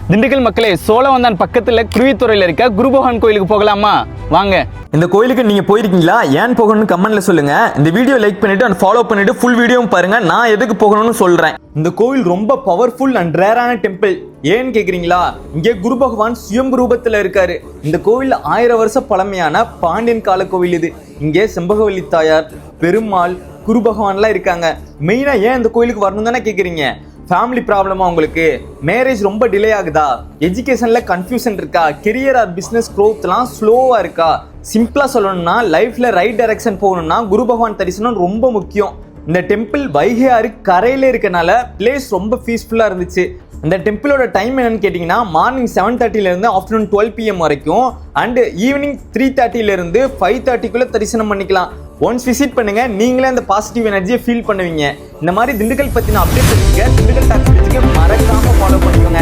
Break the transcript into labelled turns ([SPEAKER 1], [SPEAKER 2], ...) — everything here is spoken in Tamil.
[SPEAKER 1] திண்டுக்கல் மக்களே, சோழவந்தான் பக்கத்துல குருவித்துறையில இருக்க குரு பகவான் கோயிலுக்கு போகலாமா? வாங்க.
[SPEAKER 2] இந்த கோயிலுக்கு நீங்க போயிருக்கீங்களா? ஏன் போகணும்னு கமெண்ட்ல சொல்லுங்க. இந்த வீடியோ லைக் பண்ணிட்டு அண்ட் ஃபாலோ பண்ணிட்டு ஃபுல் வீடியோவும் பாருங்க. நான் எதுக்கு போகணும்னு சொல்றேன். இந்த கோயில் ரொம்ப பவர்ஃபுல் அண்ட் ரேரான டெம்பிள். ஏன்னு கேக்குறீங்களா? இங்கே குரு பகவான் சுயம்பு ரூபத்துல இருக்காரு. இந்த கோவில் 1000 வருஷ பழமையான பாண்டியன் கால கோவில் இது. இங்கே செம்பகவல்லி தாயார், பெருமாள், குரு பகவான்லாம் இருக்காங்க. மெயினா ஏன் இந்த கோயிலுக்கு வரணும் தானே கேக்குறீங்க? ஃபேமிலி ப்ராப்ளமா உங்களுக்கு? மேரேஜ் ரொம்ப டிலே ஆகுதா? எஜுகேஷன்ல கன்ஃபியூஷன் இருக்கா? கெரியர் ஆர் பிசினஸ் க்ரோத்லாம் ஸ்லோவா இருக்கா? சிம்பிளா சொல்லணும்னா லைஃப்ல ரைட் டைரக்ஷன் போகணும்னா குரு பகவான் தரிசனம் ரொம்ப முக்கியம். இந்த டெம்பிள் வைகை ஆறு கரையில இருக்கனால பிளேஸ் ரொம்ப பீஸ்ஃபுல்லா இருந்துச்சு. இந்த டெம்பிளோட டைம் என்னன்னு கேட்டிங்கன்னா மார்னிங் 7:30 இருந்து ஆஃப்டர்நூன் 12 PM வரைக்கும் அண்ட் ஈவினிங் 3:30 இருந்து 5:30 தரிசனம் பண்ணிக்கலாம். ஒன்ஸ் விசிட் பண்ணுங்க, நீங்களே அந்த பாசிட்டிவ் எனர்ஜியை ஃபீல் பண்ணுவீங்க. இந்த மாதிரி திண்டுக்கல் பத்தின அப்டேட் தெரிஞ்சுக்க திண்டுக்கல் டாக்ஸ் மறக்காம ஃபாலோ பண்ணிக்கோங்க.